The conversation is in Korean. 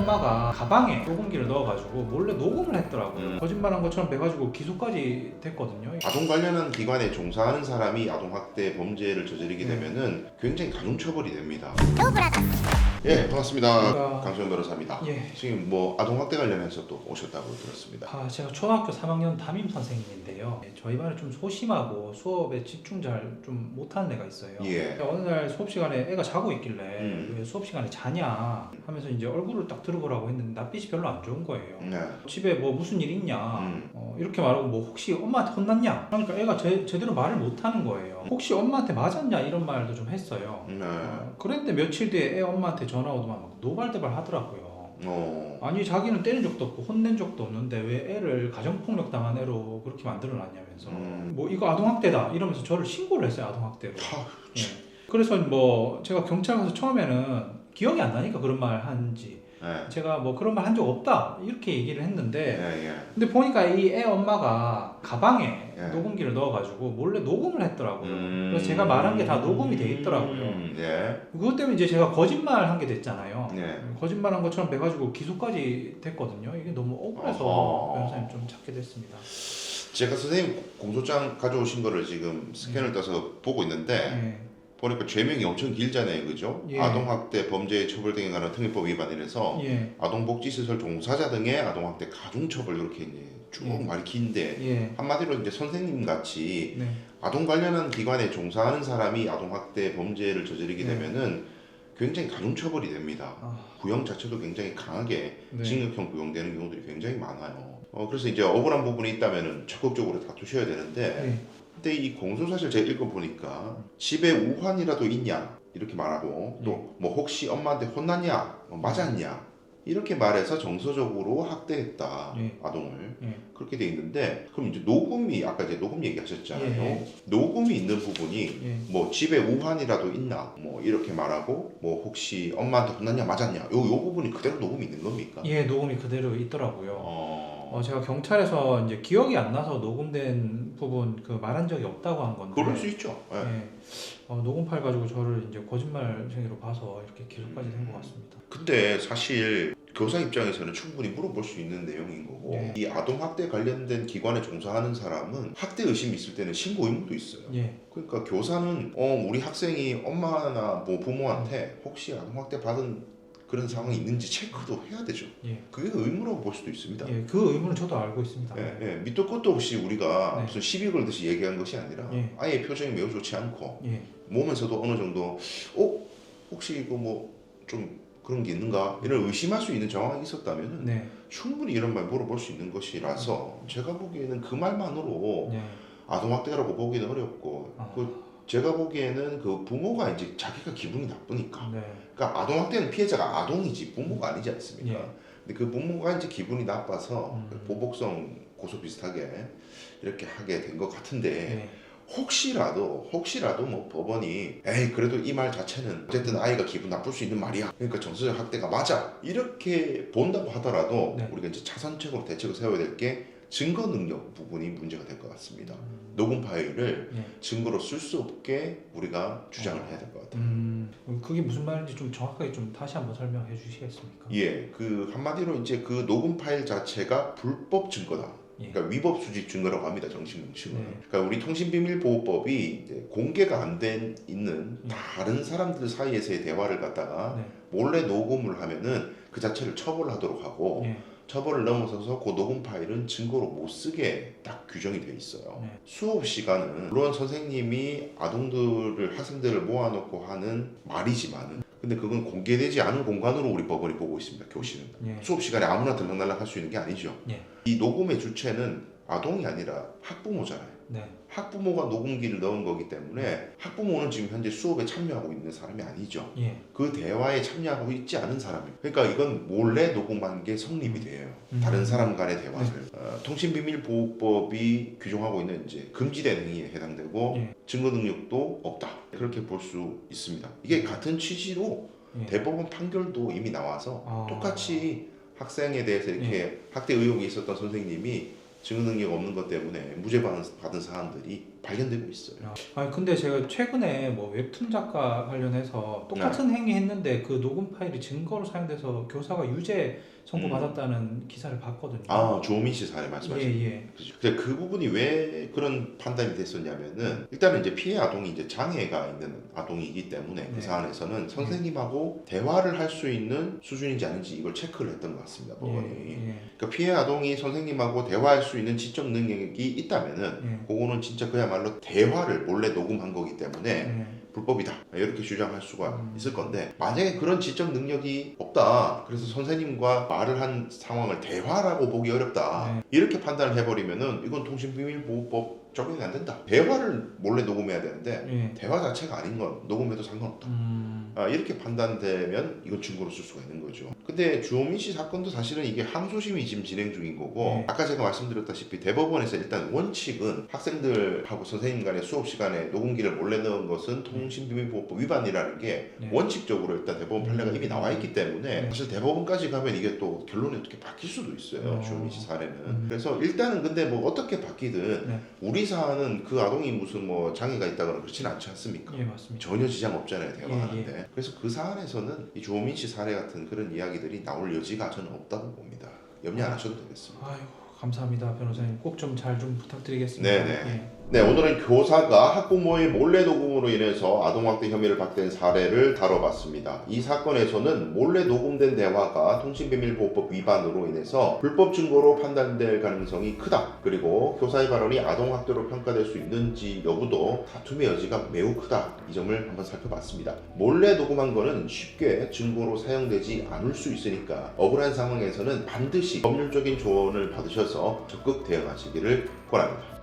엄마가 가방에 녹음기를 넣어가지고 몰래 녹음을 했더라고요. 거짓말한 것처럼 돼가지고 기소까지 됐거든요. 아동 관련한 기관에 종사하는 사람이 아동학대 범죄를 저지르게 되면은 굉장히 가중처벌이 됩니다. 예, 반갑습니다. 강수영 변호사입니다. 예. 지금 뭐 아동학대 관련해서 또 오셨다고 들었습니다. 제가 초등학교 3학년 담임 선생님인데요. 저희 반에 좀 소심하고 수업에 집중 잘 좀 못하는 애가 있어요. 예. 어느 날 수업 시간에 애가 자고 있길래 왜 수업 시간에 자냐 하면서 이제 얼굴을 딱 들어보라고 했는데 낯빛이 별로 안 좋은 거예요. 네. 집에 뭐 무슨 일 있냐 이렇게 말하고 뭐 혹시 엄마한테 혼났냐 그러니까 애가 제대로 말을 못하는 거예요. 혹시 엄마한테 맞았냐 이런 말도 좀 했어요. 네. 그랬는데 며칠 뒤에 애 엄마한테 전화 오더만 막 노발대발 하더라고요. 아니 자기는 때린 적도 없고 혼낸 적도 없는데 왜 애를 가정폭력 당한 애로 그렇게 만들어놨냐면서 뭐 이거 아동학대다 이러면서 저를 신고를 했어요. 아동학대로. 예. 그래서 뭐 제가 경찰 가서 처음에는 기억이 안 나니까 그런 말 한지 네. 제가 뭐 그런 말 한 적 없다 이렇게 얘기를 했는데 예. 근데 보니까 이 애 엄마가 가방에 예. 녹음기를 넣어가지고 몰래 녹음을 했더라고요. 그래서 제가 말한 게 다 녹음이 돼 있더라고요. 예. 그것 때문에 이제 제가 거짓말 한 게 됐잖아요. 예. 거짓말 한 것처럼 돼가지고 기소까지 됐거든요. 이게 너무 억울해서 변호사님 좀 찾게 됐습니다. 제가 선생님 공소장 가져오신 거를 지금 스캔을 떠서 보고 있는데 예. 보니까 죄명이 엄청 길잖아요, 그죠? 예. 아동학대 범죄 처벌 등에 관한 특례법 위반이라서 예. 아동복지시설 종사자 등의 아동학대 가중처벌 이렇게 이제 쭉 예. 말이 긴데 예. 한마디로 이제 선생님 같이 네. 아동 관련한 기관에 종사하는 사람이 아동학대 범죄를 저지르게 되면은 굉장히 가중처벌이 됩니다. 구형 자체도 굉장히 강하게 네. 징역형 구형되는 경우들이 굉장히 많아요. 그래서 이제 억울한 부분이 있다면은 적극적으로 다투셔야 되는데 네. 근데 이 공소사실 제가 읽어보니까 집에 우환이라도 있냐 이렇게 말하고 또 뭐 혹시 엄마한테 혼났냐 맞았냐 이렇게 말해서 정서적으로 학대했다 아동을 그렇게 돼 있는데 그럼 이제 녹음이 아까 이제 녹음 얘기하셨잖아요. 녹음이 있는 부분이 뭐 집에 우환이라도 있나 뭐 이렇게 말하고 뭐 혹시 엄마한테 혼났냐 맞았냐 요 부분이 그대로 녹음이 있는 겁니까? 예, 녹음이 그대로 있더라고요. 제가 경찰에서 이제 기억이 안 나서 녹음된 부분 그 말한 적이 없다고 한 건데. 그럴 수 있죠. 예. 녹음 파일 가지고 저를 이제 거짓말쟁이로 봐서 이렇게 기소까지 된 것 같습니다. 근데 사실 교사 입장에서는 충분히 물어볼 수 있는 내용인 거고 이 아동학대 관련된 기관에 종사하는 사람은 학대 의심이 있을 때는 신고 의무도 있어요. 그러니까 교사는 우리 학생이 엄마나 뭐 부모한테 혹시 아동학대 받은 그런 상황이 있는지 체크도 해야 되죠. 그게 의무라고 볼 수도 있습니다. 그 의무는 저도 알고 있습니다. 밑도 끝도 없이 우리가 무슨 시비 걸듯이 얘기한 것이 아니라 아예 표정이 매우 좋지 않고 몸에서도 어느 정도 혹시 이거 뭐 좀 그런 게 있는가 이런 의심할 수 있는 정황이 있었다면 충분히 이런 말 물어볼 수 있는 것이라서 제가 보기에는 그 말만으로 아동학대라고 보기는 어렵고 제가 보기에는 그 부모가 이제 자기가 기분이 나쁘니까 그러니까 아동학대는 피해자가 아동이지 부모가 아니지 않습니까? 근데 그 부모가 이제 기분이 나빠서 보복성 고소 비슷하게 이렇게 하게 된 것 같은데 혹시라도 뭐 법원이 에이 그래도 이 말 자체는 어쨌든 아이가 기분 나쁠 수 있는 말이야 그러니까 정서적 학대가 맞아 이렇게 본다고 하더라도 우리가 이제 차선책으로 대책을 세워야 될 게 증거 능력 부분이 문제가 될 것 같습니다. 녹음 파일을 증거로 쓸 수 없게 우리가 주장을 해야 될 것 같아요. 그게 무슨 말인지 좀 정확하게 좀 다시 한번 설명해 주시겠습니까? 그 한마디로 이제 그 녹음 파일 자체가 불법 증거다. 그러니까 위법 수집 증거라고 합니다. 정식 명칭은. 그러니까 우리 통신비밀보호법이 이제 공개가 안 된 있는 다른 사람들 사이에서의 대화를 갖다가 몰래 녹음을 하면은 그 자체를 처벌하도록 하고 처벌을 넘어서서 그 녹음 파일은 증거로 못 쓰게 딱 규정이 돼 있어요. 수업 시간은 물론 선생님이 학생들을 모아놓고 하는 말이지만은 근데 그건 공개되지 않은 공간으로 우리 법원이 보고 있습니다. 교실은. 수업 시간에 아무나 들락날락 할 수 있는 게 아니죠. 이 녹음의 주체는 아동이 아니라 학부모잖아요. 학부모가 녹음기를 넣은 거기 때문에 학부모는 지금 현재 수업에 참여하고 있는 사람이 아니죠. 그 대화에 참여하고 있지 않은 사람이에요. 그러니까 이건 몰래 녹음한 게 성립이 돼요. 다른 사람 간의 대화를. 통신비밀보호법이 규정하고 있는 이제 금지된 행위에 해당되고 증거 능력도 없다. 그렇게 볼 수 있습니다. 이게 같은 취지로 대법원 판결도 이미 나와서 똑같이 학생에 대해서 이렇게 학대 의혹이 있었던 선생님이 증거 능력 없는 것 때문에 무죄 받은 사람들이 발견되고 있어요. 아니 근데 제가 최근에 뭐 웹툰 작가 관련해서 똑같은 행위했는데 그 녹음 파일이 증거로 사용돼서 교사가 유죄 선고받았다는 기사를 봤거든요. 아, 조민 씨 사례 말씀하시는 예. 그죠. 근데 그 부분이 왜 그런 판단이 됐었냐면은 일단은 이제 피해 아동이 이제 장애가 있는 아동이기 때문에 그 사안에서는 선생님하고 대화를 할 수 있는 수준인지 아닌지 이걸 체크를 했던 것 같습니다, 법원이. 그러니까 피해 아동이 선생님하고 대화할 수 있는 지적 능력이 있다면은 그거는 진짜 그야말로 대화를 몰래 녹음한 거기 때문에 불법이다 이렇게 주장할 수가 있을 건데, 만약에 그런 지적 능력이 없다, 그래서 선생님과 말을 한 상황을 대화라고 보기 어렵다 이렇게 판단을 해버리면은 이건 통신비밀보호법 적용이 안 된다. 대화를 몰래 녹음해야 되는데 대화 자체가 아닌 건 녹음해도 상관없다. 이렇게 판단되면 이건 증거로 쓸 수가 있는 거죠. 근데 주호민 씨 사건도 사실은 이게 항소심이 지금 진행 중인 거고, 아까 제가 말씀드렸다시피 대법원에서 일단 원칙은 학생들하고 선생님 간의 수업 시간에 녹음기를 몰래 넣은 것은 통신비밀보호법 위반이라는 게 원칙적으로 일단 대법원 판례가 이미 나와 있기 때문에 사실 대법원까지 가면 이게 또 결론이 어떻게 바뀔 수도 있어요. 주호민 씨 사례는. 그래서 일단은 근데 뭐 어떻게 바뀌든 우리 사안은 그 아동이 무슨 뭐 장애가 있다거나 그렇지는 않지 않습니까? 예, 맞습니다. 전혀 지장 없잖아요, 대화하는데. 그래서 그 사안에서는 이 조민 씨 사례 같은 그런 이야기들이 나올 여지가 저는 없다고 봅니다. 염려 안 하셔도 되겠습니다. 아이고, 감사합니다, 변호사님. 꼭 좀 잘 좀 부탁드리겠습니다. 네네. 네, 오늘은 교사가 학부모의 몰래 녹음으로 인해서 아동학대 혐의를 받게 된 사례를 다뤄봤습니다. 이 사건에서는 몰래 녹음된 대화가 통신비밀보호법 위반으로 인해서 불법 증거로 판단될 가능성이 크다. 그리고 교사의 발언이 아동학대로 평가될 수 있는지 여부도 다툼의 여지가 매우 크다. 이 점을 한번 살펴봤습니다. 몰래 녹음한 거는 쉽게 증거로 사용되지 않을 수 있으니까 억울한 상황에서는 반드시 법률적인 조언을 받으셔서 적극 대응하시기를 권합니다.